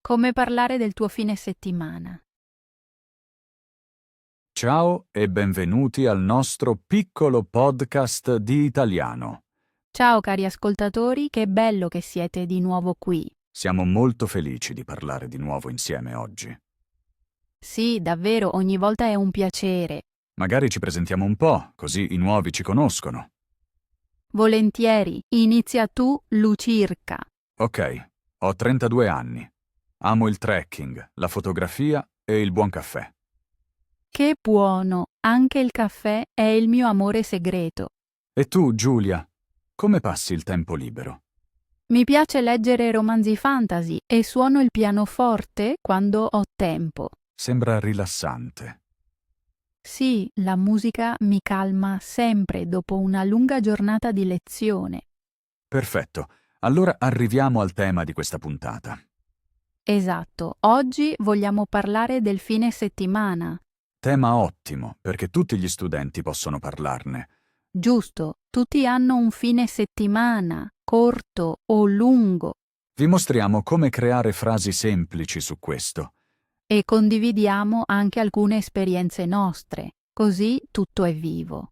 Come parlare del tuo fine settimana. Ciao e benvenuti al nostro piccolo podcast di italiano. Ciao cari ascoltatori, che bello che siete di nuovo qui. Siamo molto felici di parlare di nuovo insieme oggi. Sì, davvero, ogni volta è un piacere. Magari ci presentiamo un po', così i nuovi ci conoscono. Volentieri, inizia tu, Lucirca. Ok, ho 32 anni. Amo il trekking, la fotografia e il buon caffè. Che buono, anche il caffè è il mio amore segreto. E tu, Giulia, come passi il tempo libero? Mi piace leggere romanzi fantasy e suono il pianoforte quando ho tempo. Sembra rilassante. Sì, la musica mi calma sempre dopo una lunga giornata di lezione. Perfetto, allora arriviamo al tema di questa puntata. Esatto, oggi vogliamo parlare del fine settimana. Tema ottimo, perché tutti gli studenti possono parlarne. Giusto, tutti hanno un fine settimana, corto o lungo, Vi mostriamo come creare frasi semplici su questo. e condividiamo anche alcune esperienze nostre, così tutto è vivo.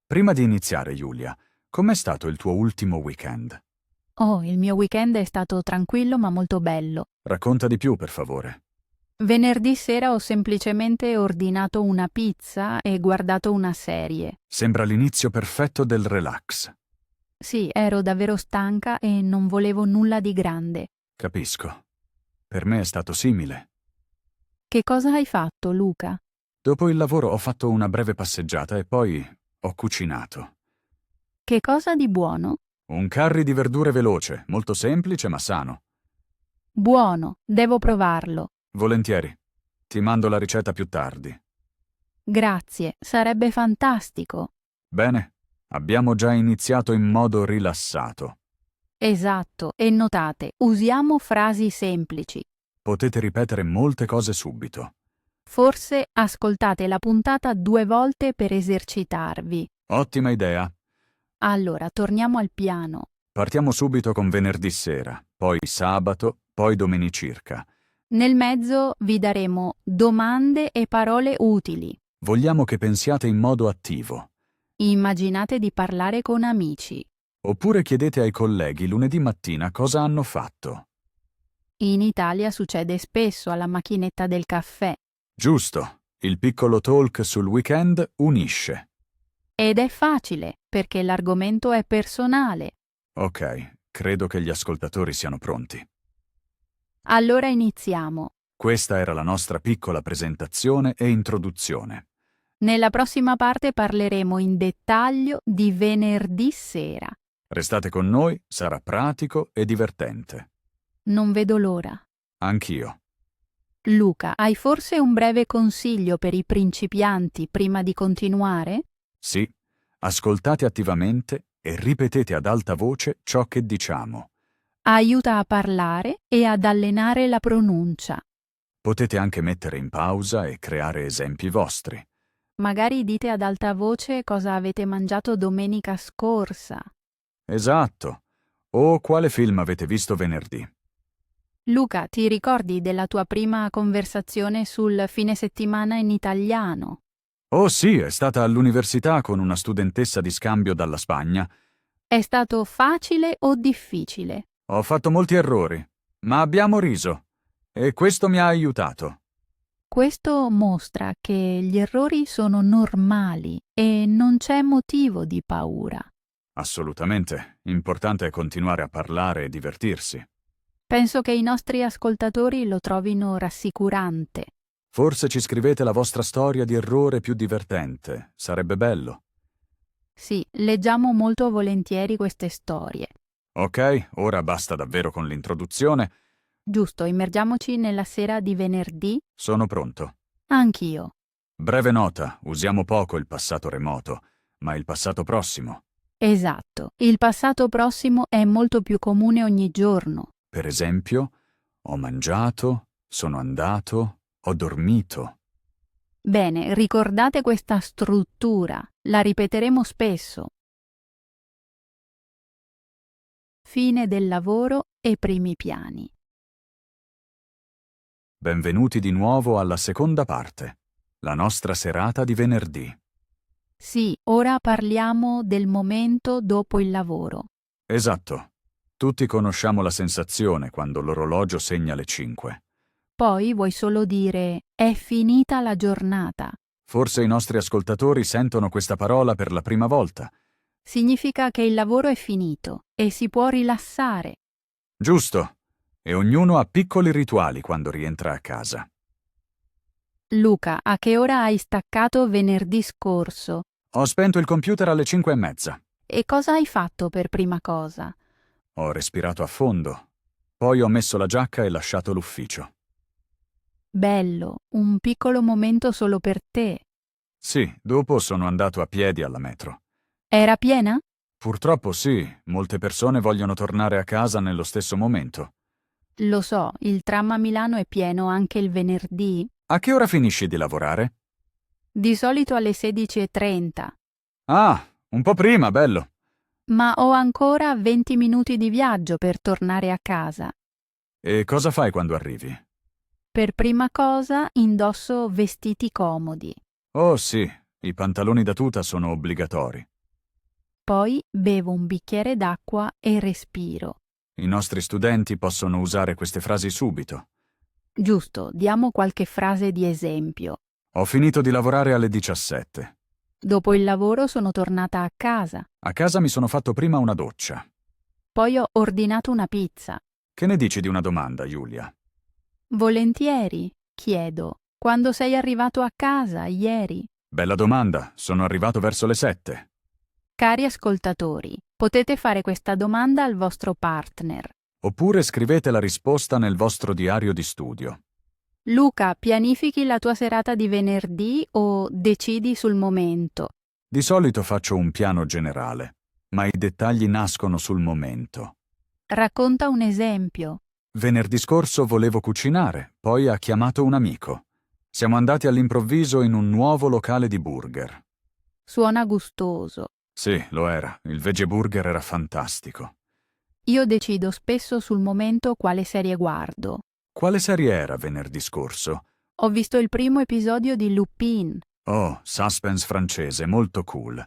Prima di iniziare, Giulia, com'è stato il tuo ultimo weekend? Oh, il mio weekend è stato tranquillo ma molto bello. Racconta di più, per favore. Venerdì sera ho semplicemente ordinato una pizza e guardato una serie. Sembra l'inizio perfetto del relax. Sì, ero davvero stanca e non volevo nulla di grande. Capisco. Per me è stato simile. Che cosa hai fatto, Luca? Dopo il lavoro ho fatto una breve passeggiata e poi ho cucinato. Che cosa di buono? Un curry di verdure veloce, molto semplice ma sano. Buono, devo provarlo. Volentieri. Ti mando la ricetta più tardi. Grazie, sarebbe fantastico. Bene, abbiamo già iniziato in modo rilassato. Esatto, e notate, usiamo frasi semplici. Potete ripetere molte cose subito. Forse ascoltate la puntata 2 volte per esercitarvi. Ottima idea. Allora, torniamo al piano. Partiamo subito con venerdì sera, poi sabato, poi domenicirca. Nel mezzo vi daremo domande e parole utili. Vogliamo che pensiate in modo attivo. Immaginate di parlare con amici. Oppure chiedete ai colleghi lunedì mattina cosa hanno fatto. In Italia succede spesso alla macchinetta del caffè. Giusto, il piccolo talk sul weekend unisce. Ed è facile, perché l'argomento è personale. Ok, credo che gli ascoltatori siano pronti. Allora iniziamo. Questa era la nostra piccola presentazione e introduzione. Nella prossima parte parleremo in dettaglio di venerdì sera. Restate con noi, sarà pratico e divertente. Non vedo l'ora. Anch'io. Luca, hai forse un breve consiglio per i principianti prima di continuare? Sì, ascoltate attivamente e ripetete ad alta voce ciò che diciamo. Aiuta a parlare e ad allenare la pronuncia. Potete anche mettere in pausa e creare esempi vostri. Magari dite ad alta voce cosa avete mangiato domenica scorsa. Esatto. O quale film avete visto venerdì? Luca, ti ricordi della tua prima conversazione sul fine settimana in italiano? Oh sì, è stata all'università con una studentessa di scambio dalla Spagna. È stato facile o difficile? Ho fatto molti errori, ma abbiamo riso. E questo mi ha aiutato. Questo mostra che gli errori sono normali e non c'è motivo di paura. Assolutamente. Importante è continuare a parlare e divertirsi. Penso che i nostri ascoltatori lo trovino rassicurante. Forse ci scrivete la vostra storia di errore più divertente. Sarebbe bello. Sì, leggiamo molto volentieri queste storie. Ok, ora basta davvero con l'introduzione. Giusto, immergiamoci nella sera di venerdì. Sono pronto. Anch'io. Breve nota, usiamo poco il passato remoto, ma il passato prossimo. Esatto, il passato prossimo è molto più comune ogni giorno. Per esempio, ho mangiato, sono andato, ho dormito. Bene, ricordate questa struttura, la ripeteremo spesso. Fine del lavoro e primi piani. Benvenuti di nuovo alla seconda parte, la nostra serata di venerdì. Sì, ora parliamo del momento dopo il lavoro. Esatto. Tutti conosciamo la sensazione quando l'orologio segna le 5. Poi vuoi solo dire è finita la giornata. Forse i nostri ascoltatori sentono questa parola per la prima volta. Significa che il lavoro è finito e si può rilassare. Giusto. E ognuno ha piccoli rituali quando rientra a casa. Luca, a che ora hai staccato venerdì scorso? Ho spento il computer alle 5:30. E cosa hai fatto per prima cosa? Ho respirato a fondo. Poi ho messo la giacca e lasciato l'ufficio. Bello, un piccolo momento solo per te. Sì, dopo sono andato a piedi alla metro. Era piena? Purtroppo sì, molte persone vogliono tornare a casa nello stesso momento. Lo so, il tram a Milano è pieno anche il venerdì. A che ora finisci di lavorare? Di solito alle 16:30. Ah, un po' prima, bello. Ma ho ancora 20 minuti di viaggio per tornare a casa. E cosa fai quando arrivi? Per prima cosa indosso vestiti comodi. Oh sì, i pantaloni da tuta sono obbligatori. Poi bevo un bicchiere d'acqua e respiro. I nostri studenti possono usare queste frasi subito. Giusto, diamo qualche frase di esempio. Ho finito di lavorare alle 17. Dopo il lavoro sono tornata a casa. A casa mi sono fatto prima una doccia. Poi ho ordinato una pizza. Che ne dici di una domanda, Giulia? Volentieri, chiedo. Quando sei arrivato a casa ieri? Bella domanda, sono arrivato verso le 7. Cari ascoltatori, potete fare questa domanda al vostro partner. Oppure scrivete la risposta nel vostro diario di studio. Luca, pianifichi la tua serata di venerdì o decidi sul momento? Di solito faccio un piano generale, ma i dettagli nascono sul momento. Racconta un esempio. Venerdì scorso volevo cucinare, poi ha chiamato un amico. Siamo andati all'improvviso in un nuovo locale di burger. Suona gustoso. Sì, lo era. Il veggie burger era fantastico. Io decido spesso sul momento quale serie guardo. Quale serie era venerdì scorso? Ho visto il primo episodio di Lupin. Oh, suspense francese, molto cool.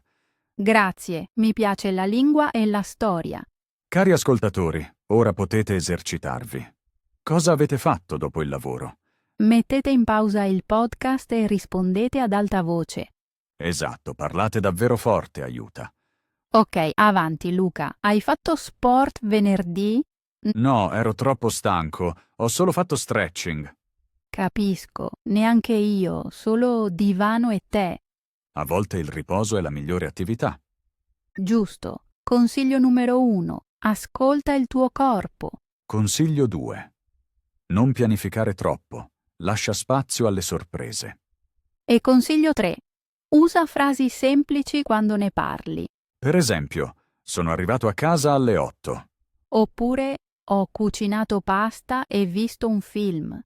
Grazie, mi piace la lingua e la storia. Cari ascoltatori, ora potete esercitarvi. Cosa avete fatto dopo il lavoro? Mettete in pausa il podcast e rispondete ad alta voce. Esatto, parlate davvero forte, aiuta. Ok, avanti Luca. Hai fatto sport venerdì? No, ero troppo stanco, ho solo fatto stretching. Capisco, neanche io, solo divano e tè. A volte il riposo è la migliore attività. Giusto. Consiglio numero 1. Ascolta il tuo corpo. Consiglio 2. Non pianificare troppo, lascia spazio alle sorprese. E consiglio 3. Usa frasi semplici quando ne parli. Per esempio, sono arrivato a casa alle 8. Oppure ho cucinato pasta e visto un film.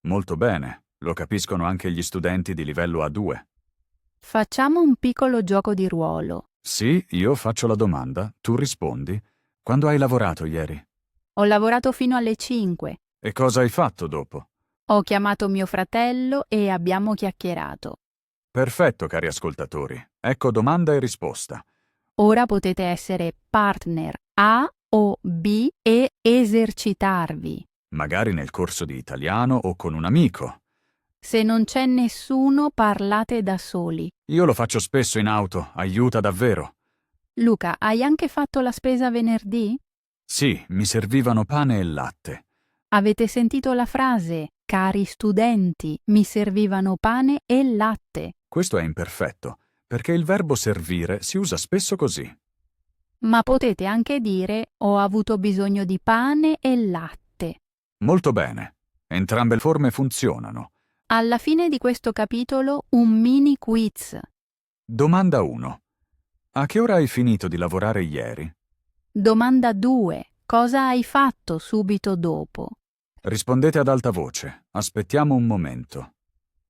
Molto bene, lo capiscono anche gli studenti di livello A2. Facciamo un piccolo gioco di ruolo. Sì, io faccio la domanda, tu rispondi. Quando hai lavorato ieri? Ho lavorato fino alle 5. E cosa hai fatto dopo? Ho chiamato mio fratello e abbiamo chiacchierato. Perfetto, cari ascoltatori. Ecco domanda e risposta. Ora potete essere partner A o B e esercitarvi. Magari nel corso di italiano o con un amico. Se non c'è nessuno, parlate da soli. Io lo faccio spesso in auto, aiuta davvero. Luca, hai anche fatto la spesa venerdì? Sì, mi servivano pane e latte. Avete sentito la frase, cari studenti, mi servivano pane e latte. Questo è imperfetto, perché il verbo servire si usa spesso così. Ma potete anche dire, ho avuto bisogno di pane e latte. Molto bene. Entrambe le forme funzionano. Alla fine di questo capitolo un mini quiz. Domanda 1. A che ora hai finito di lavorare ieri? Domanda 2. Cosa hai fatto subito dopo? Rispondete ad alta voce. Aspettiamo un momento.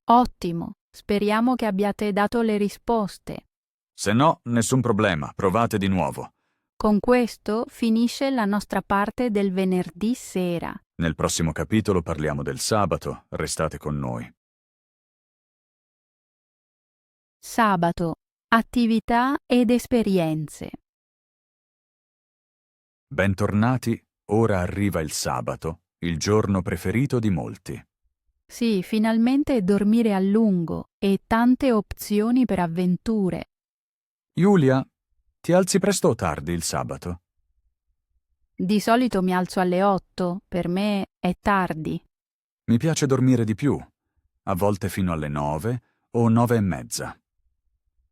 Ottimo. Speriamo che abbiate dato le risposte. Se no, nessun problema, provate di nuovo. Con questo finisce la nostra parte del venerdì sera. Nel prossimo capitolo parliamo del sabato, restate con noi. Sabato. Attività ed esperienze. Bentornati, ora arriva il sabato, il giorno preferito di molti. Sì, finalmente dormire a lungo e tante opzioni per avventure. Giulia, ti alzi presto o tardi il sabato? Di solito mi alzo alle 8, per me è tardi. Mi piace dormire di più, a volte fino alle 9 o 9:30.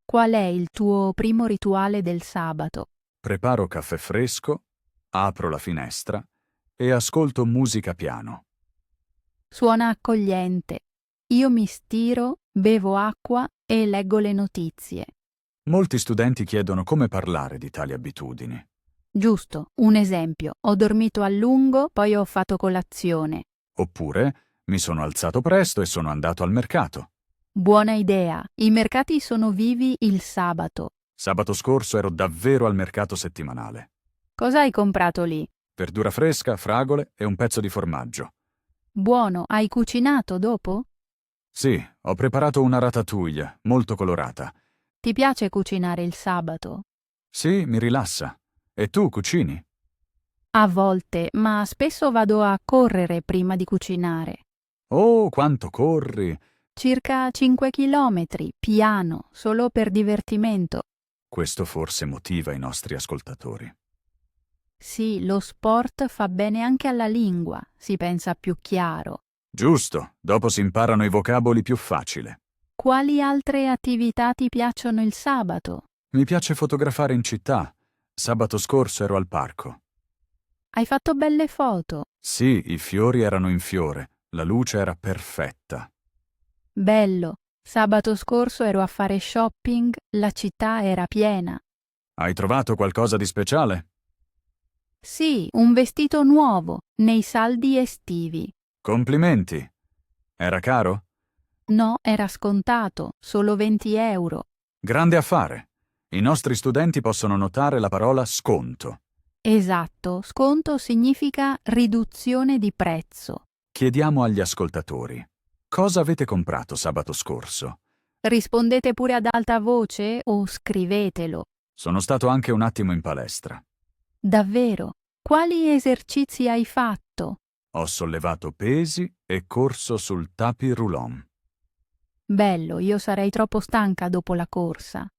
Qual è il tuo primo rituale del sabato? Preparo caffè fresco, apro la finestra e ascolto musica piano. Suona accogliente. Io mi stiro, bevo acqua e leggo le notizie. Molti studenti chiedono come parlare di tali abitudini. Giusto, un esempio. Ho dormito a lungo, poi ho fatto colazione. Oppure mi sono alzato presto e sono andato al mercato. Buona idea. I mercati sono vivi il sabato. Sabato scorso ero davvero al mercato settimanale. Cosa hai comprato lì? Verdura fresca, fragole e un pezzo di formaggio. Buono, hai cucinato dopo? Sì, ho preparato una ratatouille, molto colorata. Ti piace cucinare il sabato? Sì, mi rilassa. E tu cucini? A volte, ma spesso vado a correre prima di cucinare. Oh, quanto corri! Circa 5 chilometri, piano, solo per divertimento. Questo forse motiva i nostri ascoltatori. Sì, lo sport fa bene anche alla lingua, si pensa più chiaro. Giusto, dopo si imparano i vocaboli più facile. Quali altre attività ti piacciono il sabato? Mi piace fotografare in città. Sabato scorso ero al parco. Hai fatto belle foto? Sì, i fiori erano in fiore, la luce era perfetta. Bello. Sabato scorso ero a fare shopping, la città era piena. Hai trovato qualcosa di speciale? Sì, un vestito nuovo, nei saldi estivi. Complimenti! Era caro? No, era scontato, solo 20 euro. Grande affare. I nostri studenti possono notare la parola sconto. Esatto, sconto significa riduzione di prezzo. Chiediamo agli ascoltatori: cosa avete comprato sabato scorso? Rispondete pure ad alta voce o scrivetelo. Sono stato anche un attimo in palestra. Davvero? Quali esercizi hai fatto? Ho sollevato pesi e corso sul tapis roulant. Bello, io sarei troppo stanca dopo la corsa.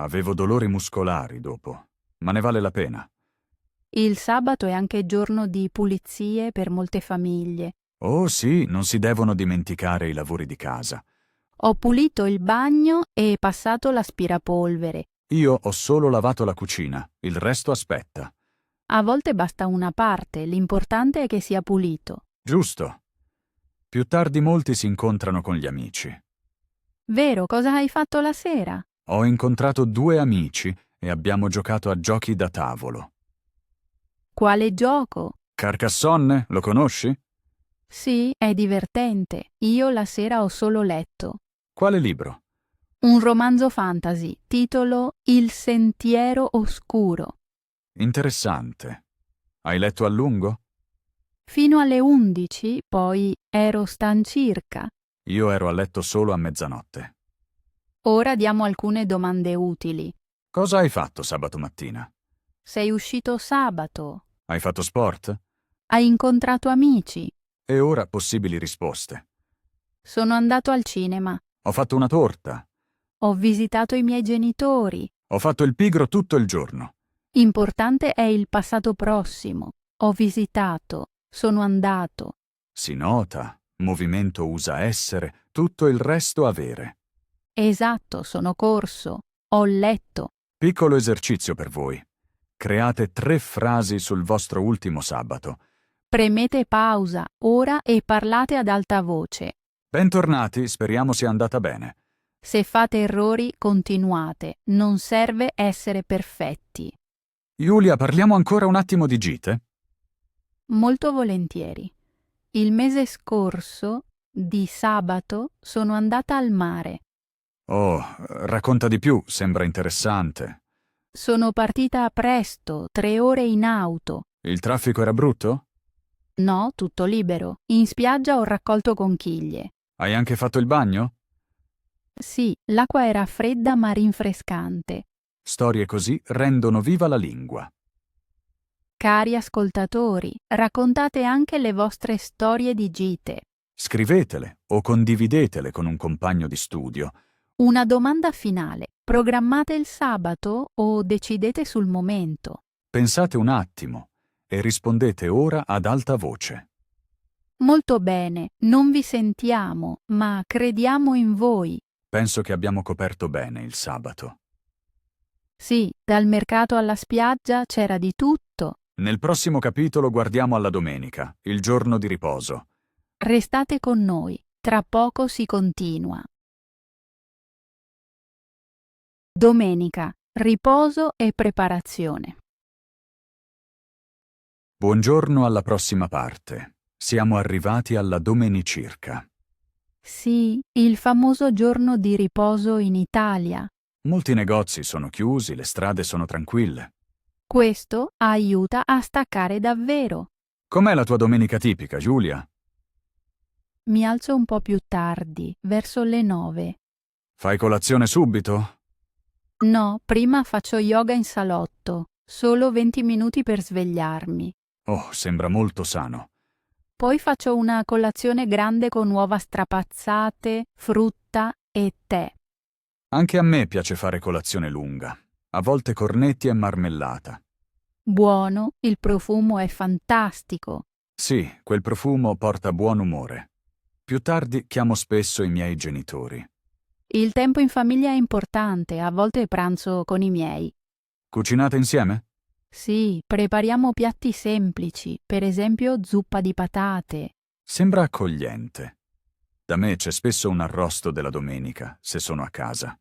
Avevo dolori muscolari dopo, ma ne vale la pena. Il sabato è anche giorno di pulizie per molte famiglie. Oh sì, non si devono dimenticare i lavori di casa. Ho pulito il bagno e passato l'aspirapolvere. Io ho solo lavato la cucina, il resto aspetta. A volte basta una parte, l'importante è che sia pulito. Giusto. Più tardi molti si incontrano con gli amici. Vero, cosa hai fatto la sera? Ho incontrato 2 amici e abbiamo giocato a giochi da tavolo. Quale gioco? Carcassonne, lo conosci? Sì, è divertente. Io la sera ho solo letto. Quale libro? Un romanzo fantasy, titolo Il sentiero oscuro. Interessante. Hai letto a lungo? Fino alle 11, poi ero stancirca. Io ero a letto solo a mezzanotte. Ora diamo alcune domande utili. Cosa hai fatto sabato mattina? Sei uscito sabato? Hai fatto sport? Hai incontrato amici? E ora possibili risposte. Sono andato al cinema. Ho fatto una torta. Ho visitato i miei genitori. Ho fatto il pigro tutto il giorno. Importante è il passato prossimo. Ho visitato. Sono andato. Si nota, movimento usa essere, tutto il resto avere. Esatto, sono corso. Ho letto. Piccolo esercizio per voi. Create 3 frasi sul vostro ultimo sabato. Premete pausa ora e parlate ad alta voce. Bentornati, speriamo sia andata bene. Se fate errori, continuate. Non serve essere perfetti. Giulia, parliamo ancora un attimo di gite? Molto volentieri. Il mese scorso, di sabato, sono andata al mare. Oh, racconta di più, sembra interessante. Sono partita presto, 3 ore in auto. Il traffico era brutto? No, tutto libero. In spiaggia ho raccolto conchiglie. Hai anche fatto il bagno? Sì, l'acqua era fredda ma rinfrescante. Storie così rendono viva la lingua. Cari ascoltatori, raccontate anche le vostre storie di gite. Scrivetele o condividetele con un compagno di studio. Una domanda finale. Programmate il sabato o decidete sul momento? Pensate un attimo e rispondete ora ad alta voce. Molto bene, non vi sentiamo, ma crediamo in voi. Penso che abbiamo coperto bene il sabato. Sì, dal mercato alla spiaggia c'era di tutto. Nel prossimo capitolo guardiamo alla domenica, il giorno di riposo. Restate con noi, tra poco si continua. Domenica, riposo e preparazione. Buongiorno alla prossima parte. Siamo arrivati alla domenicirca. Sì, il famoso giorno di riposo in Italia. Molti negozi sono chiusi, le strade sono tranquille. Questo aiuta a staccare davvero. Com'è la tua domenica tipica, Giulia? Mi alzo un po' più tardi, verso le 9. Fai colazione subito? No, prima faccio yoga in salotto, solo 20 minuti per svegliarmi. Oh, sembra molto sano. Poi faccio una colazione grande con uova strapazzate, frutta e tè. Anche a me piace fare colazione lunga, a volte cornetti e marmellata. Buono, il profumo è fantastico. Sì, quel profumo porta buon umore. Più tardi chiamo spesso i miei genitori. Il tempo in famiglia è importante, a volte pranzo con i miei. Cucinate insieme? Sì, prepariamo piatti semplici, per esempio zuppa di patate. Sembra accogliente. Da me c'è spesso un arrosto della domenica, se sono a casa.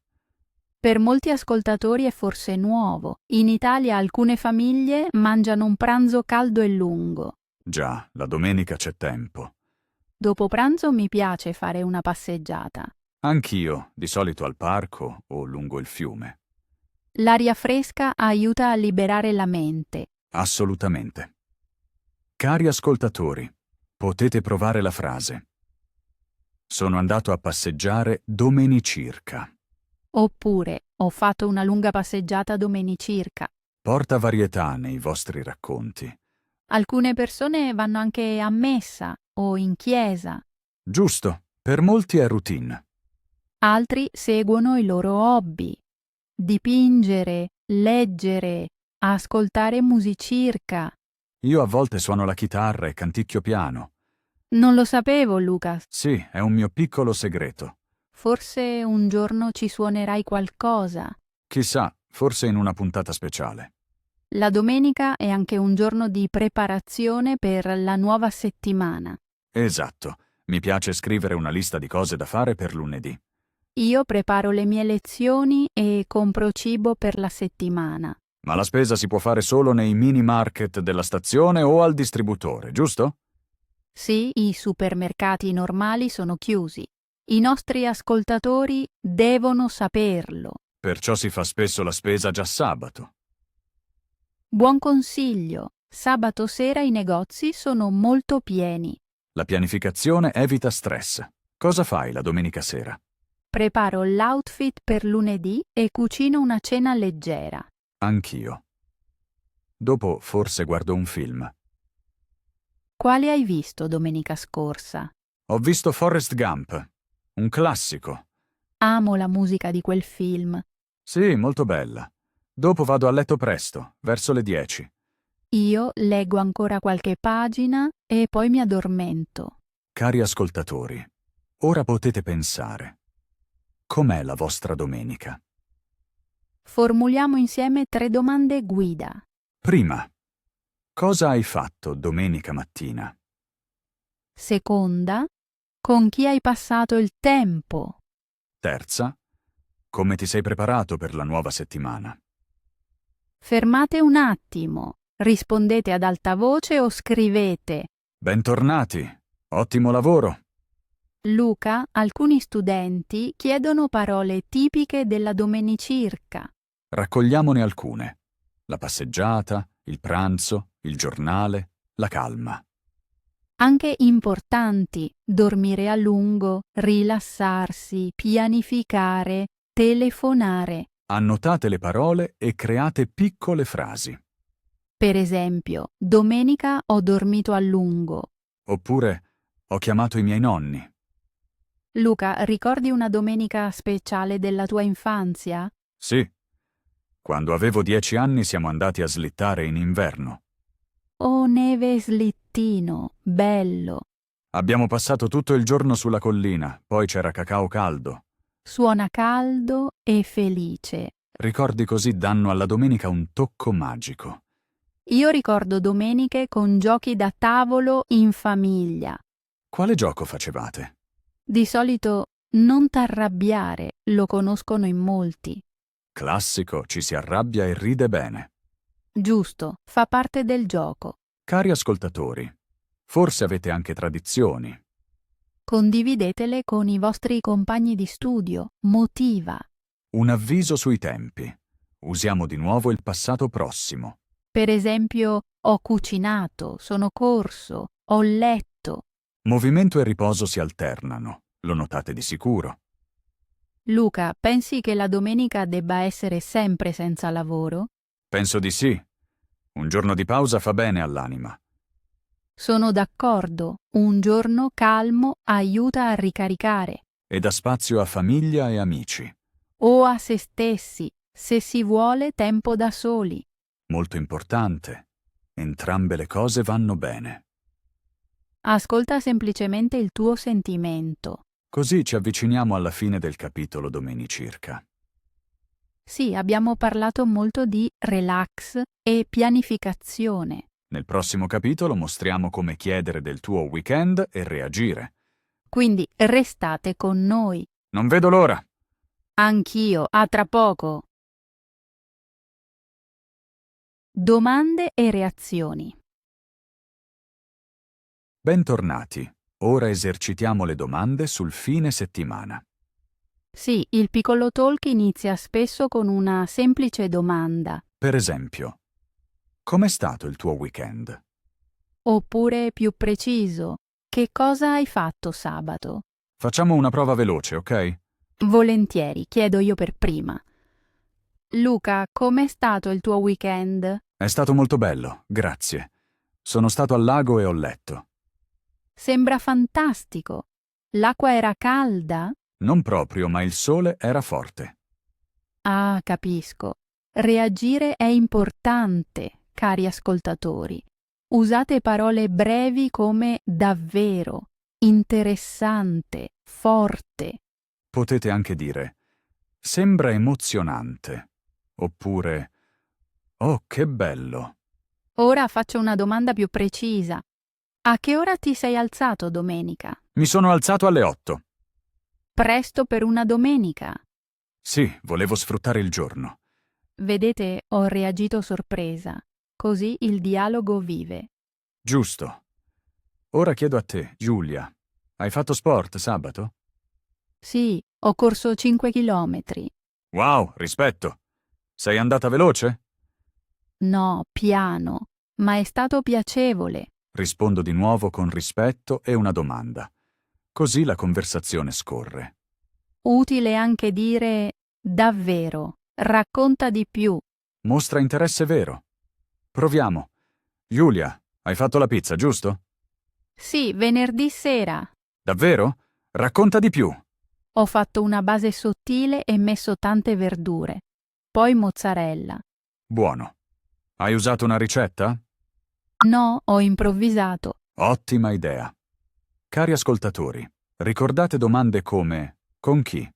Per molti ascoltatori è forse nuovo. In Italia alcune famiglie mangiano un pranzo caldo e lungo. Già, la domenica c'è tempo. Dopo pranzo mi piace fare una passeggiata. Anch'io, di solito al parco o lungo il fiume. L'aria fresca aiuta a liberare la mente. Assolutamente. Cari ascoltatori, potete provare la frase. Sono andato a passeggiare domenicirca. Oppure ho fatto una lunga passeggiata domenicirca. Porta varietà nei vostri racconti. Alcune persone vanno anche a messa o in chiesa. Giusto, per molti è routine. Altri seguono i loro hobby. Dipingere, leggere, ascoltare musicirca. Io a volte suono la chitarra e canticchio piano. Non lo sapevo, Lucas. Sì, è un mio piccolo segreto. Forse un giorno ci suonerai qualcosa. Chissà, forse in una puntata speciale. La domenica è anche un giorno di preparazione per la nuova settimana. Esatto, mi piace scrivere una lista di cose da fare per lunedì. Io preparo le mie lezioni e compro cibo per la settimana. Ma la spesa si può fare solo nei mini market della stazione o al distributore, giusto? Sì, i supermercati normali sono chiusi. I nostri ascoltatori devono saperlo. Perciò si fa spesso la spesa già sabato. Buon consiglio. Sabato sera i negozi sono molto pieni. La pianificazione evita stress. Cosa fai la domenica sera? Preparo l'outfit per lunedì e cucino una cena leggera. Anch'io. Dopo forse guardo un film. Quale hai visto domenica scorsa? Ho visto Forrest Gump, un classico. Amo la musica di quel film. Sì, molto bella. Dopo vado a letto presto, verso le 10. Io leggo ancora qualche pagina e poi mi addormento. Cari ascoltatori, ora potete pensare. Com'è la vostra domenica? Formuliamo insieme 3 domande guida. Prima, cosa hai fatto domenica mattina? Seconda, con chi hai passato il tempo? Terza, come ti sei preparato per la nuova settimana? Fermate un attimo, rispondete ad alta voce o scrivete. Bentornati, ottimo lavoro. Luca, alcuni studenti chiedono parole tipiche della domenicirca. Raccogliamone alcune. La passeggiata, il pranzo, il giornale, la calma. Anche importanti: dormire a lungo, rilassarsi, pianificare, telefonare. Annotate le parole e create piccole frasi. Per esempio, domenica ho dormito a lungo. Oppure ho chiamato i miei nonni. Luca, ricordi una domenica speciale della tua infanzia? Sì. Quando avevo 10 anni siamo andati a slittare in inverno. Oh, neve e slittino, bello. Abbiamo passato tutto il giorno sulla collina, poi c'era cacao caldo. Suona caldo e felice. Ricordi così danno alla domenica un tocco magico. Io ricordo domeniche con giochi da tavolo in famiglia. Quale gioco facevate? Di solito non t'arrabbiare, lo conoscono in molti. Classico, ci si arrabbia e ride bene. Giusto, fa parte del gioco. Cari ascoltatori, forse avete anche tradizioni. Condividetele con i vostri compagni di studio. Motiva. Un avviso sui tempi. Usiamo di nuovo il passato prossimo. Per esempio, ho cucinato, sono corso, ho letto. Movimento e riposo si alternano, lo notate di sicuro. Luca, pensi che la domenica debba essere sempre senza lavoro? Penso di sì. Un giorno di pausa fa bene all'anima. Sono d'accordo. Un giorno calmo aiuta a ricaricare. E dà spazio a famiglia e amici. O a se stessi, se si vuole tempo da soli. Molto importante. Entrambe le cose vanno bene. Ascolta semplicemente il tuo sentimento. Così ci avviciniamo alla fine del capitolo domenicirca. Sì, abbiamo parlato molto di relax e pianificazione. Nel prossimo capitolo mostriamo come chiedere del tuo weekend e reagire. Quindi restate con noi. Non vedo l'ora! Anch'io, a tra poco. Domande e reazioni. Bentornati. Ora esercitiamo le domande sul fine settimana. Sì, il piccolo talk inizia spesso con una semplice domanda. Per esempio, com'è stato il tuo weekend? Oppure più preciso, che cosa hai fatto sabato? Facciamo una prova veloce, ok? Volentieri, chiedo io per prima. Luca, com'è stato il tuo weekend? È stato molto bello, grazie. Sono stato al lago e ho letto. Sembra fantastico. L'acqua era calda? Non proprio, ma il sole era forte. Ah, capisco. Reagire è importante, cari ascoltatori. Usate parole brevi come davvero, interessante, forte. Potete anche dire sembra emozionante, oppure oh, che bello. Ora faccio una domanda più precisa. A che ora ti sei alzato domenica? Mi sono alzato alle 8. Presto per una domenica. Sì, volevo sfruttare il giorno. Vedete, ho reagito sorpresa. Così il dialogo vive. Giusto. Ora chiedo a te, Giulia, hai fatto sport sabato? Sì, ho corso 5 chilometri. Wow, rispetto. Sei andata veloce? No, piano, ma è stato piacevole. Rispondo di nuovo con rispetto e una domanda. Così la conversazione scorre. Utile anche dire davvero, racconta di più. Mostra interesse vero. Proviamo. Giulia, hai fatto la pizza, giusto? Sì, venerdì sera. Davvero? Racconta di più. Ho fatto una base sottile e messo tante verdure. Poi mozzarella. Buono. Hai usato una ricetta? No, ho improvvisato. Ottima idea. Cari ascoltatori, ricordate domande come con chi,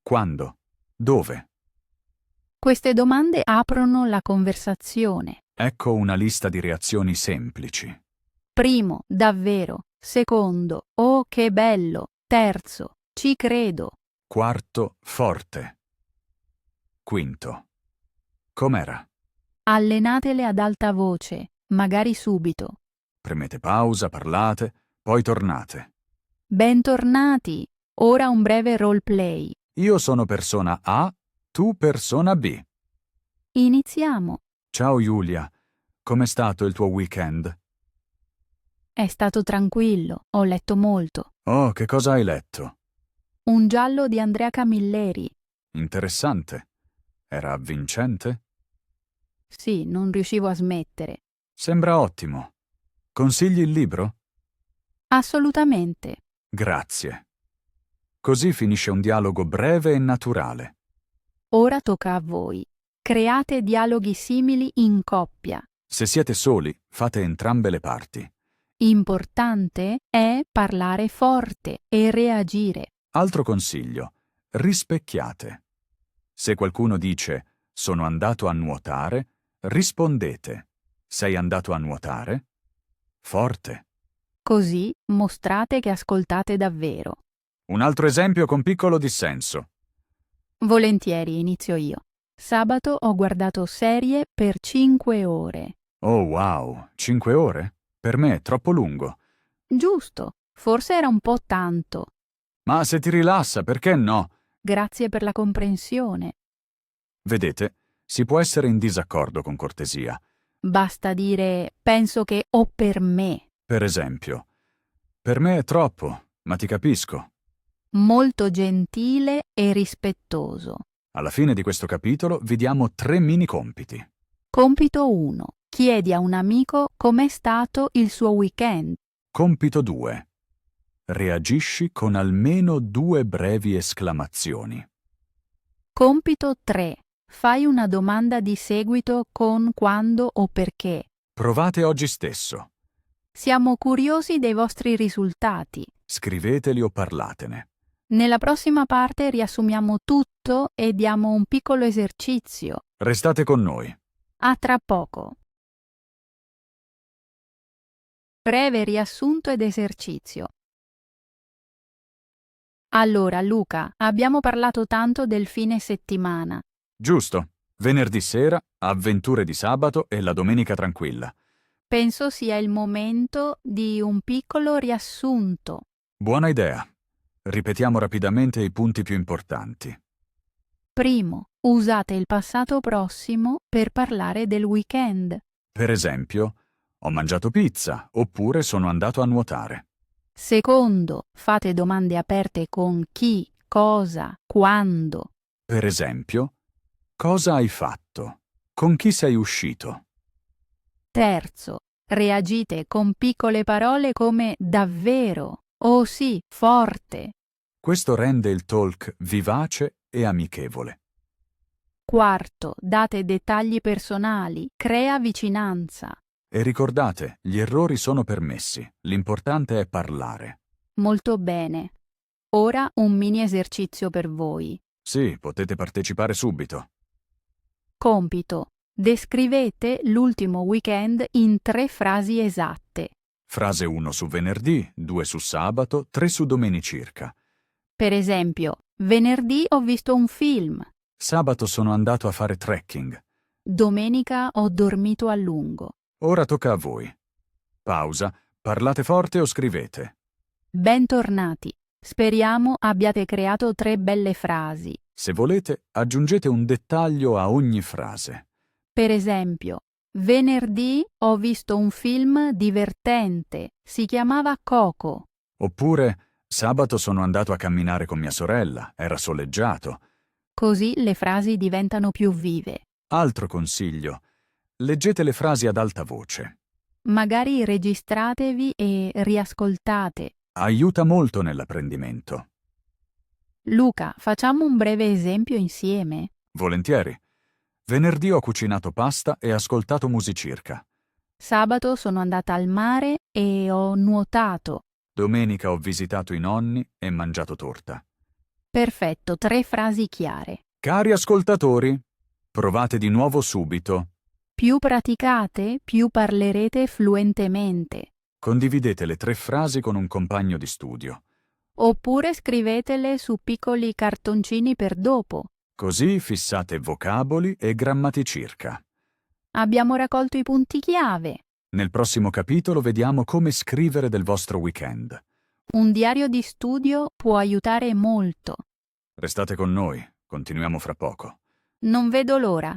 quando, dove. Queste domande aprono la conversazione. Ecco una lista di reazioni semplici. Primo, davvero. Secondo, oh che bello. Terzo, ci credo. Quarto, forte. Quinto, com'era? Allenatele ad alta voce, magari subito. Premete pausa, parlate, poi tornate. Bentornati. Ora un breve roleplay. Io sono persona A, tu persona B. Iniziamo. Ciao Giulia, com'è stato il tuo weekend? È stato tranquillo, ho letto molto. Oh, che cosa hai letto? Un giallo di Andrea Camilleri. Interessante. Era avvincente? Sì, non riuscivo a smettere. Sembra ottimo. Consigli il libro? Assolutamente. Grazie. Così finisce un dialogo breve e naturale. Ora tocca a voi. Create dialoghi simili in coppia. Se siete soli, fate entrambe le parti. Importante è parlare forte e reagire. Altro consiglio: rispecchiate. Se qualcuno dice «sono andato a nuotare», rispondete «sei andato a nuotare?» Forte. Così mostrate che ascoltate davvero. Un altro esempio con piccolo dissenso. Volentieri inizio io. Sabato ho guardato serie per 5 ore. Oh wow, 5 ore? Per me è troppo lungo. Giusto, forse era un po' tanto. Ma se ti rilassa, perché no? Grazie per la comprensione. Vedete, si può essere in disaccordo con cortesia. Basta dire penso che o per me. Per esempio, per me è troppo, ma ti capisco. Molto gentile e rispettoso. Alla fine di questo capitolo vi diamo 3 mini compiti. Compito 1. Chiedi a un amico com'è stato il suo weekend. Compito 2. Reagisci con almeno 2 brevi esclamazioni. Compito 3. Fai una domanda di seguito con quando o perché. Provate oggi stesso. Siamo curiosi dei vostri risultati. Scriveteli o parlatene. Nella prossima parte riassumiamo tutto e diamo un piccolo esercizio. Restate con noi. A tra poco. Breve riassunto ed esercizio. Allora, Luca, abbiamo parlato tanto del fine settimana. Giusto. Venerdì sera, avventure di sabato e la domenica tranquilla. Penso sia il momento di un piccolo riassunto. Buona idea. Ripetiamo rapidamente i punti più importanti. Primo, usate il passato prossimo per parlare del weekend. Per esempio, ho mangiato pizza oppure sono andato a nuotare. Secondo, fate domande aperte con chi, cosa, quando. Per esempio, cosa hai fatto? Con chi sei uscito? Terzo, reagite con piccole parole come davvero, oh sì, forte. Questo rende il talk vivace e amichevole. Quarto, date dettagli personali, crea vicinanza. E ricordate, gli errori sono permessi, l'importante è parlare. Molto bene. Ora un mini esercizio per voi. Sì, potete partecipare subito. Compito. Descrivete l'ultimo weekend in 3 frasi esatte. Frase 1 su venerdì, 2 su sabato, 3 su domenicirca. Per esempio, venerdì ho visto un film. Sabato sono andato a fare trekking. Domenica ho dormito a lungo. Ora tocca a voi. Pausa, parlate forte o scrivete. Bentornati. Speriamo abbiate creato 3 belle frasi. Se volete, aggiungete un dettaglio a ogni frase. Per esempio, venerdì ho visto un film divertente. Si chiamava Coco. Oppure, sabato sono andato a camminare con mia sorella, era soleggiato. Così le frasi diventano più vive. Altro consiglio, leggete le frasi ad alta voce. Magari registratevi e riascoltate. Aiuta molto nell'apprendimento. Luca, facciamo un breve esempio insieme. Volentieri. Venerdì ho cucinato pasta e ascoltato musicirca. Sabato sono andata al mare e ho nuotato. Domenica ho visitato i nonni e mangiato torta. Perfetto, 3 frasi chiare. Cari ascoltatori, provate di nuovo subito. Più praticate, più parlerete fluentemente. Condividete le 3 frasi con un compagno di studio. Oppure scrivetele su piccoli cartoncini per dopo. Così fissate vocaboli e grammaticirca. Abbiamo raccolto i punti chiave. Nel prossimo capitolo vediamo come scrivere del vostro weekend. Un diario di studio può aiutare molto. Restate con noi, continuiamo fra poco. Non vedo l'ora.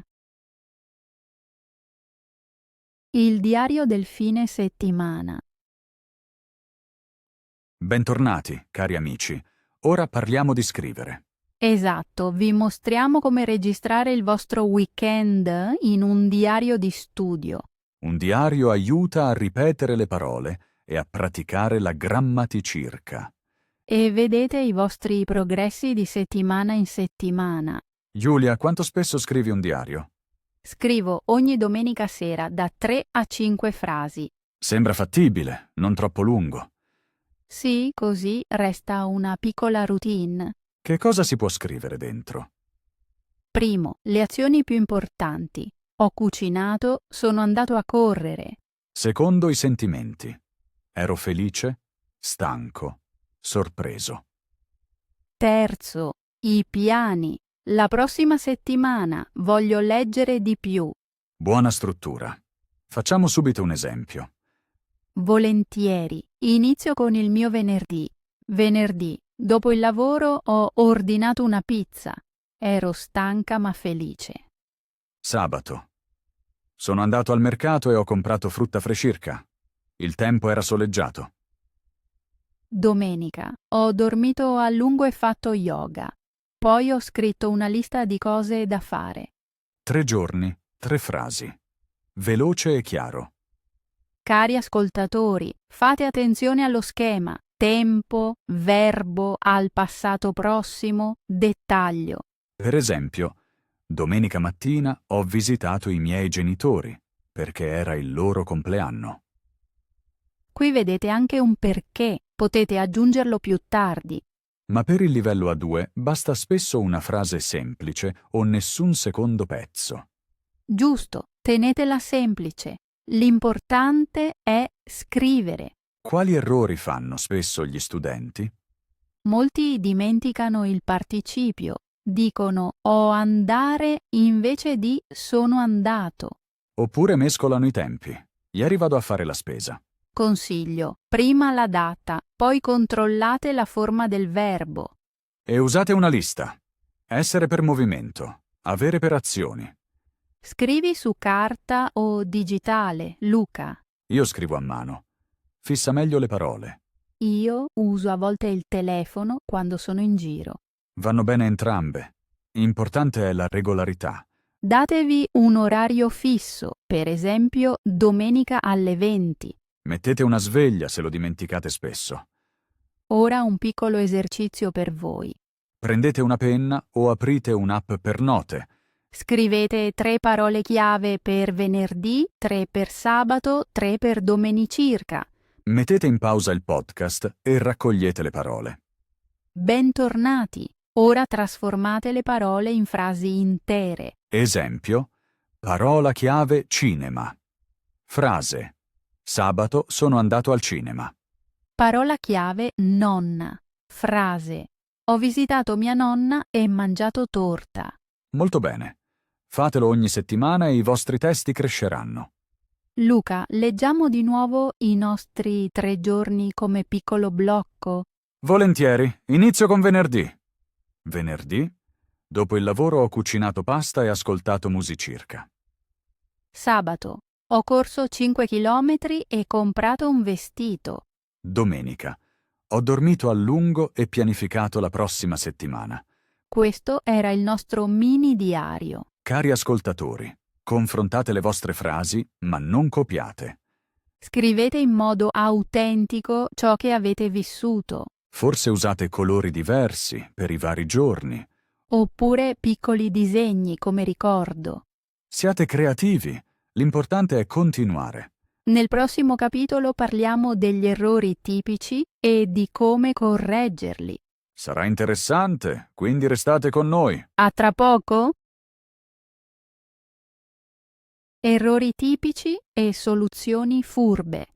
Il diario del fine settimana. Bentornati, cari amici. Ora parliamo di scrivere. Esatto, vi mostriamo come registrare il vostro weekend in un diario di studio. Un diario aiuta a ripetere le parole e a praticare la grammaticirca. E vedete i vostri progressi di settimana in settimana. Giulia, quanto spesso scrivi un diario? Scrivo ogni domenica sera da 3 a 5 frasi. Sembra fattibile, non troppo lungo. Sì, così resta una piccola routine. Che cosa si può scrivere dentro? Primo, le azioni più importanti. Ho cucinato, sono andato a correre. Secondo, i sentimenti. Ero felice, stanco, sorpreso. Terzo, i piani. La prossima settimana voglio leggere di più. Buona struttura. Facciamo subito un esempio. Volentieri. Inizio con il mio venerdì. Venerdì, dopo il lavoro ho ordinato una pizza. Ero stanca ma felice. Sabato. Sono andato al mercato e ho comprato frutta frescirca. Il tempo era soleggiato. Domenica, ho dormito a lungo e fatto yoga. Poi ho scritto una lista di cose da fare. 3 giorni, 3 frasi. Veloce e chiaro. Cari ascoltatori, fate attenzione allo schema. Tempo, verbo, al passato prossimo, dettaglio. Per esempio, domenica mattina ho visitato i miei genitori perché era il loro compleanno. Qui vedete anche un perché, potete aggiungerlo più tardi. Ma per il livello A2 basta spesso una frase semplice o nessun secondo pezzo. Giusto, tenetela semplice. L'importante è scrivere. Quali errori fanno spesso gli studenti? Molti dimenticano il participio. Dicono ho andare invece di sono andato. Oppure mescolano i tempi. Ieri vado a fare la spesa. Consiglio, prima la data, poi controllate la forma del verbo. E usate una lista. Essere per movimento, avere per azioni. Scrivi su carta o digitale, Luca. Io scrivo a mano. Fissa meglio le parole. Io uso a volte il telefono quando sono in giro. Vanno bene entrambe. Importante è la regolarità. Datevi un orario fisso, per esempio domenica alle 20. Mettete una sveglia se lo dimenticate spesso. Ora un piccolo esercizio per voi. Prendete una penna o aprite un'app per note. Scrivete 3 parole chiave per venerdì, 3 per sabato, 3 per domenicirca. Mettete in pausa il podcast e raccogliete le parole. Bentornati. Ora trasformate le parole in frasi intere. Esempio, parola chiave cinema. Frase, sabato sono andato al cinema. Parola chiave nonna. Frase. Ho visitato mia nonna e mangiato torta. Molto bene. Fatelo ogni settimana e i vostri testi cresceranno. Luca, leggiamo di nuovo i nostri 3 giorni come piccolo blocco. Volentieri, inizio con venerdì. Venerdì, dopo il lavoro ho cucinato pasta e ascoltato musicirca. Sabato. Ho corso 5 chilometri e comprato un vestito. Domenica, ho dormito a lungo e pianificato la prossima settimana. Questo era il nostro mini diario. Cari ascoltatori, confrontate le vostre frasi, ma non copiate. Scrivete in modo autentico ciò che avete vissuto. Forse usate colori diversi per i vari giorni. Oppure piccoli disegni come ricordo. Siate creativi, l'importante è continuare. Nel prossimo capitolo parliamo degli errori tipici e di come correggerli. Sarà interessante, quindi restate con noi. A tra poco? Errori tipici e soluzioni furbe.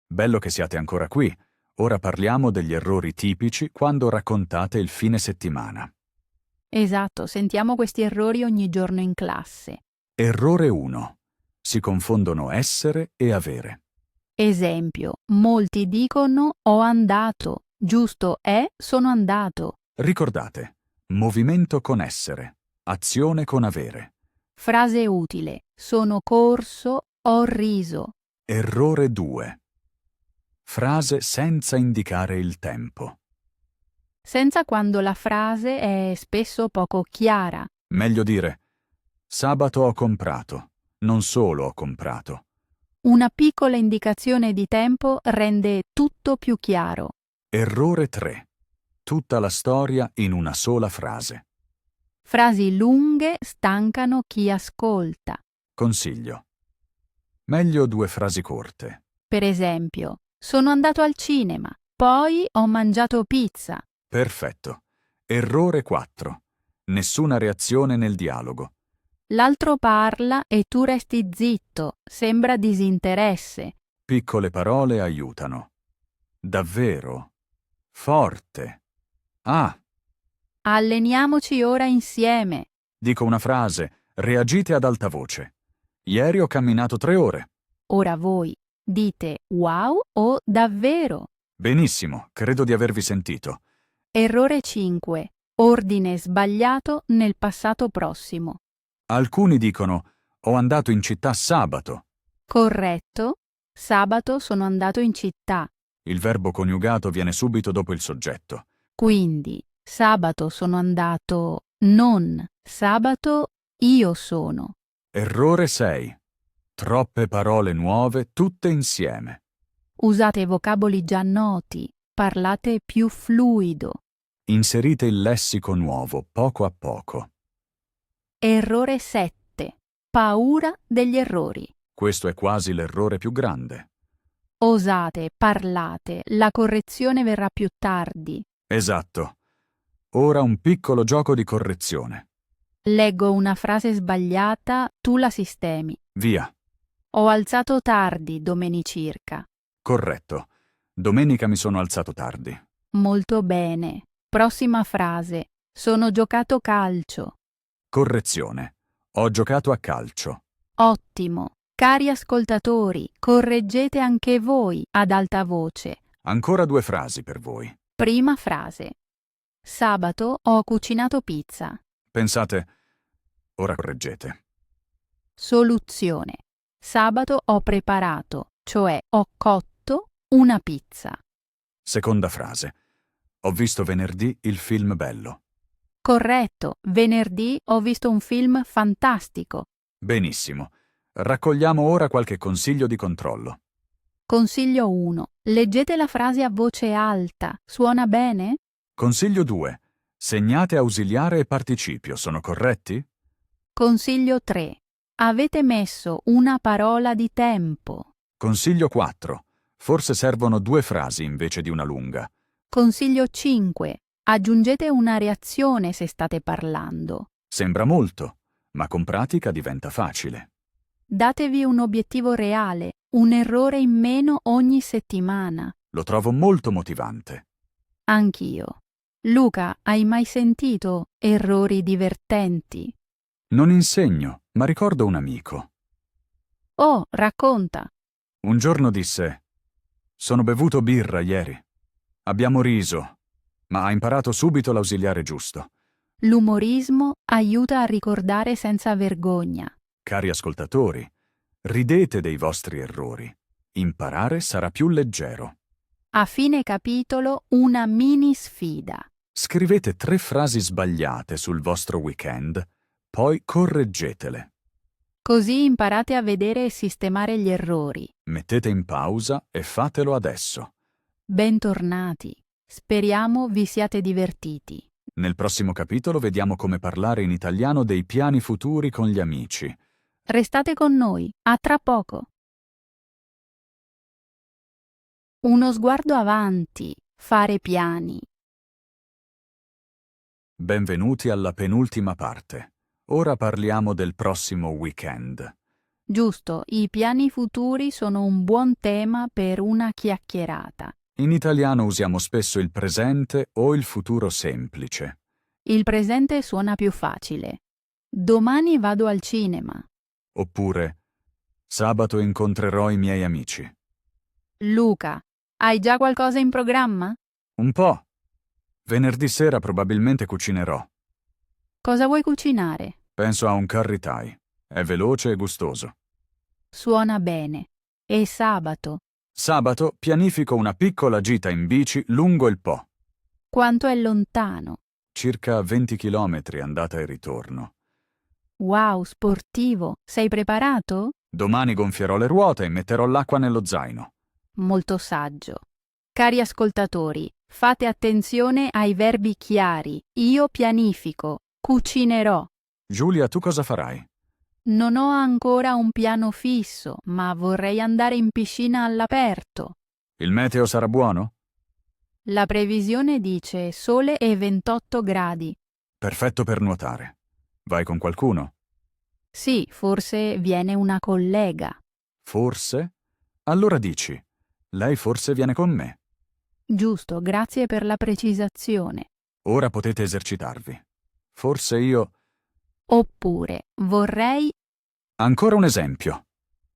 Bello che siate ancora qui. Ora parliamo degli errori tipici quando raccontate il fine settimana. Esatto, sentiamo questi errori ogni giorno in classe. Errore 1. Si confondono essere e avere. Esempio, molti dicono ho andato, giusto è sono andato. Ricordate, movimento con essere, azione con avere. Frase utile. Sono corso, ho riso. Errore 2. Frase senza indicare il tempo. Senza quando la frase è spesso poco chiara. Meglio dire, sabato ho comprato, non solo ho comprato. Una piccola indicazione di tempo rende tutto più chiaro. Errore 3. Tutta la storia in una sola frase. Frasi lunghe stancano chi ascolta. Consiglio. Meglio 2 frasi corte. Per esempio, sono andato al cinema, poi ho mangiato pizza. Perfetto. Errore 4. Nessuna reazione nel dialogo. L'altro parla e tu resti zitto, sembra disinteresse. Piccole parole aiutano. Davvero? Forte. Ah, Alleniamoci ora insieme. dico una frase, reagite ad alta voce. Ieri ho camminato 3 ore. Ora voi dite wow o davvero. Benissimo, credo di avervi sentito. Errore 5. Ordine sbagliato nel passato prossimo. Alcuni dicono, ho andato in città sabato. Corretto? Sabato sono andato in città. Il verbo coniugato viene subito dopo il soggetto. Quindi, sabato sono andato, non sabato io sono. Errore 6. Troppe parole nuove tutte insieme. Usate vocaboli già noti, parlate più fluido. Inserite il lessico nuovo poco a poco. Errore 7. Paura degli errori. Questo è quasi l'errore più grande. Osate, parlate, la correzione verrà più tardi. Esatto. Ora un piccolo gioco di correzione. Leggo una frase sbagliata, tu la sistemi. Via. Ho alzato tardi domeni circa. Corretto. Domenica mi sono alzato tardi. Molto bene. Prossima frase. Sono giocato calcio. Correzione. Ho giocato a calcio. Ottimo. Cari ascoltatori, correggete anche voi ad alta voce. Ancora 2 frasi per voi. Prima frase. Sabato ho cucinato pizza. Pensate, ora correggete. Soluzione. Sabato ho preparato, cioè ho cotto, una pizza. Seconda frase. Ho visto venerdì il film bello. Corretto, venerdì ho visto un film fantastico. Benissimo. Raccogliamo ora qualche consiglio di controllo. Consiglio 1. Leggete la frase a voce alta. Suona bene? Consiglio 2. Segnate ausiliare e participio, sono corretti? Consiglio 3. Avete messo una parola di tempo. Consiglio 4. Forse servono 2 frasi invece di una lunga. Consiglio 5. Aggiungete una reazione se state parlando. Sembra molto, ma con pratica diventa facile. Datevi un obiettivo reale, un errore in meno ogni settimana. Lo trovo molto motivante. Anch'io. Luca, hai mai sentito errori divertenti? Non insegno, ma ricordo un amico. Oh, racconta. Un giorno disse: sono bevuto birra ieri. Abbiamo riso, ma ha imparato subito l'ausiliare giusto. L'umorismo aiuta a ricordare senza vergogna. Cari ascoltatori, ridete dei vostri errori. Imparare sarà più leggero. A fine capitolo una mini sfida. Scrivete 3 frasi sbagliate sul vostro weekend, poi correggetele. Così imparate a vedere e sistemare gli errori. Mettete in pausa e fatelo adesso. Bentornati. Speriamo vi siate divertiti. Nel prossimo capitolo vediamo come parlare in italiano dei piani futuri con gli amici. Restate con noi. A tra poco. Uno sguardo avanti. Fare piani. Benvenuti alla penultima parte. Ora parliamo del prossimo weekend. Giusto, i piani futuri sono un buon tema per una chiacchierata. In italiano usiamo spesso il presente o il futuro semplice. Il presente suona più facile. Domani vado al cinema. Oppure, sabato incontrerò i miei amici. Luca, hai già qualcosa in programma? Un po'. Venerdì sera probabilmente cucinerò. Cosa vuoi cucinare? Penso a un curry thai. È veloce e gustoso. Suona bene. E sabato? Sabato pianifico una piccola gita in bici lungo il Po. Quanto è lontano? Circa 20 chilometri andata e ritorno. Wow, sportivo. Sei preparato? Domani gonfierò le ruote e metterò l'acqua nello zaino. Molto saggio. Cari ascoltatori, fate attenzione ai verbi chiari. Io pianifico, cucinerò. Giulia, tu cosa farai? Non ho ancora un piano fisso, ma vorrei andare in piscina all'aperto. Il meteo sarà buono? La previsione dice sole e 28 gradi. Perfetto per nuotare. Vai con qualcuno? Sì, forse viene una collega. Forse? Allora dici, lei forse viene con me. Giusto, grazie per la precisazione. Ora potete esercitarvi. Forse io... Oppure vorrei, Ancora un esempio.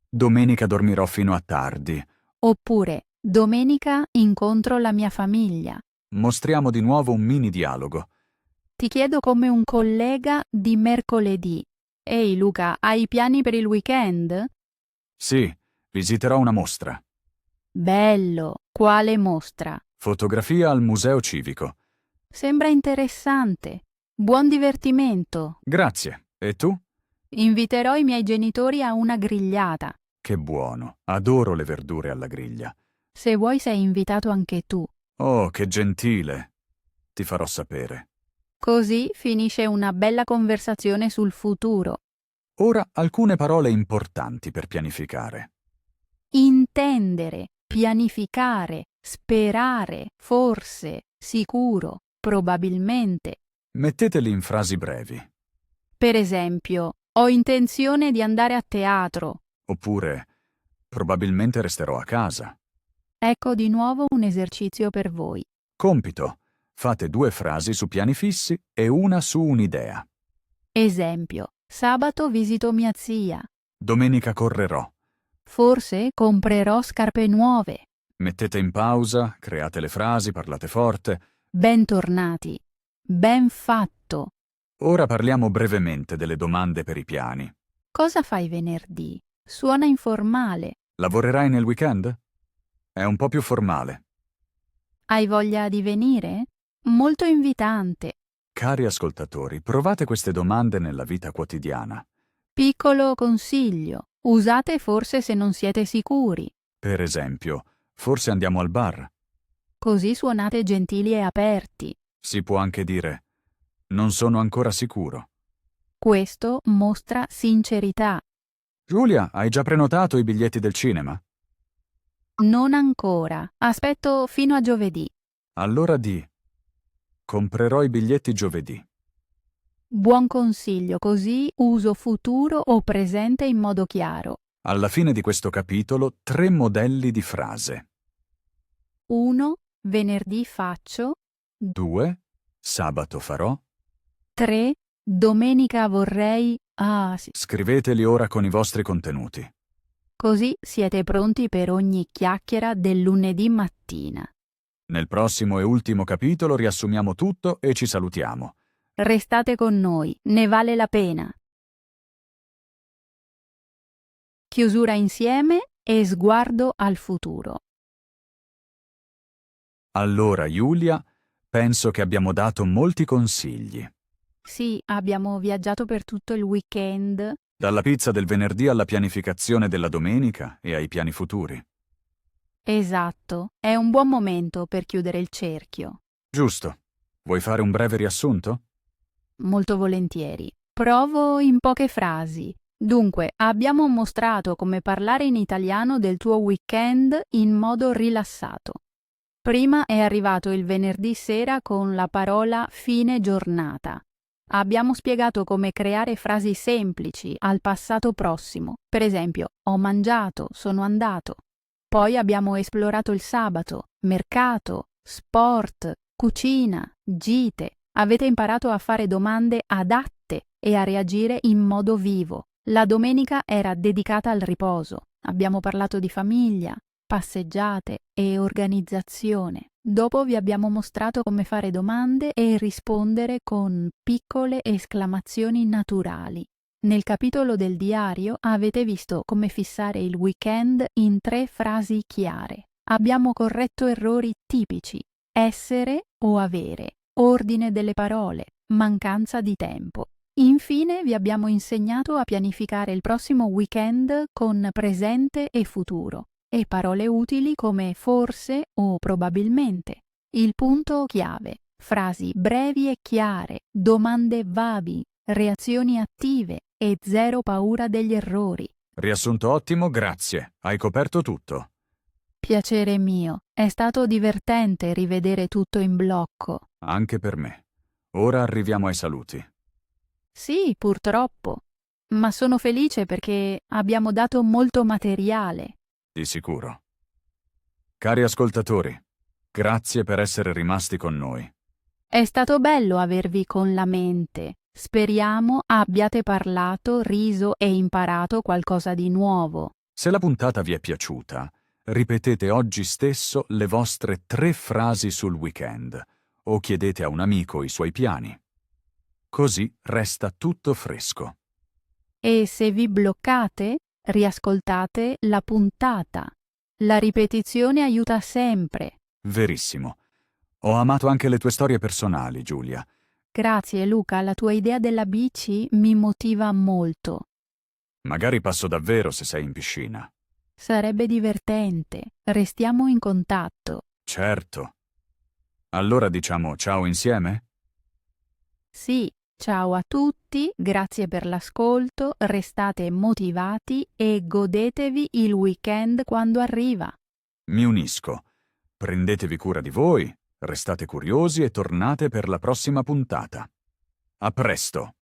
Domenica dormirò fino a tardi. oppure domenica incontro la mia famiglia. Mostriamo di nuovo un mini dialogo. Ti chiedo come un collega di mercoledì. Ehi Luca, hai piani per il weekend? Sì, visiterò una mostra. Bello, quale mostra? Fotografia al Museo Civico. Sembra interessante. Buon divertimento. Grazie. E tu? Inviterò i miei genitori a una grigliata. Che buono. Adoro le verdure alla griglia. Se vuoi sei invitato anche tu. Oh, che gentile. Ti farò sapere. Così finisce una bella conversazione sul futuro. Ora alcune parole importanti per pianificare. Intendere, pianificare, sperare, forse, sicuro, probabilmente. Metteteli in frasi brevi. Per esempio, ho intenzione di andare a teatro. Oppure, probabilmente resterò a casa. Ecco di nuovo un esercizio per voi. Compito. Fate 2 frasi su piani fissi e una su un'idea. Esempio, sabato visito mia zia. Domenica correrò. Forse comprerò scarpe nuove. Mettete in pausa, create le frasi, parlate forte. Bentornati. Ben fatto. Ora parliamo brevemente delle domande per i piani. Cosa fai venerdì? Suona informale. Lavorerai nel weekend? È un po' più formale. Hai voglia di venire? Molto invitante. Cari ascoltatori, provate queste domande nella vita quotidiana. Piccolo consiglio. Usate forse se non siete sicuri. Per esempio, forse andiamo al bar. Così suonate gentili e aperti. Si può anche dire, non sono ancora sicuro. Questo mostra sincerità. Giulia, hai già prenotato i biglietti del cinema? Non ancora. Aspetto fino a giovedì. Allora di, comprerò i biglietti giovedì. Buon consiglio, così uso futuro o presente in modo chiaro. Alla fine di questo capitolo, 3 modelli di frase. 1. Venerdì faccio. 2. Sabato farò. 3. Domenica vorrei. Ah, sì. Scriveteli ora con i vostri contenuti. Così siete pronti per ogni chiacchiera del lunedì mattina. Nel prossimo e ultimo capitolo riassumiamo tutto e ci salutiamo. Restate con noi, ne vale la pena. Chiusura insieme e sguardo al futuro. Allora, Giulia, penso che abbiamo dato molti consigli. Sì, abbiamo viaggiato per tutto il weekend. Dalla pizza del venerdì alla pianificazione della domenica e ai piani futuri. Esatto, è un buon momento per chiudere il cerchio. Giusto. Vuoi fare un breve riassunto? Molto volentieri. Provo in poche frasi. Dunque, abbiamo mostrato come parlare in italiano del tuo weekend in modo rilassato. Prima è arrivato il venerdì sera con la parola fine giornata. Abbiamo spiegato come creare frasi semplici al passato prossimo. Per esempio, ho mangiato, sono andato. Poi abbiamo esplorato il sabato, mercato, sport, cucina, gite. Avete imparato a fare domande adatte e a reagire in modo vivo. La domenica era dedicata al riposo. Abbiamo parlato di famiglia, passeggiate e organizzazione. Dopo vi abbiamo mostrato come fare domande e rispondere con piccole esclamazioni naturali. Nel capitolo del diario avete visto come fissare il weekend in 3 frasi chiare. Abbiamo corretto errori tipici: essere o avere, ordine delle parole, mancanza di tempo. Infine vi abbiamo insegnato a pianificare il prossimo weekend con presente e futuro e parole utili come forse o probabilmente. Il punto chiave: frasi brevi e chiare, domande vavi, reazioni attive e zero paura degli errori. Riassunto ottimo, grazie. Hai coperto tutto. Piacere mio, è stato divertente rivedere tutto in blocco. Anche per me. Ora arriviamo ai saluti. Sì, purtroppo, ma sono felice perché abbiamo dato molto materiale. Di sicuro. Cari ascoltatori, grazie per essere rimasti con noi. È stato bello avervi con la mente. Speriamo abbiate parlato, riso e imparato qualcosa di nuovo. Se la puntata vi è piaciuta, ripetete oggi stesso le vostre 3 frasi sul weekend o chiedete a un amico i suoi piani. Così resta tutto fresco. E se vi bloccate, riascoltate la puntata. La ripetizione aiuta sempre. Verissimo. Ho amato anche le tue storie personali, Giulia. Grazie Luca, la tua idea della bici mi motiva molto. Magari passo davvero se sei in piscina. Sarebbe divertente. Restiamo in contatto. Certo. Allora diciamo ciao insieme? Sì, ciao a tutti, grazie per l'ascolto, restate motivati e godetevi il weekend quando arriva. Mi unisco. Prendetevi cura di voi, restate curiosi e tornate per la prossima puntata. A presto!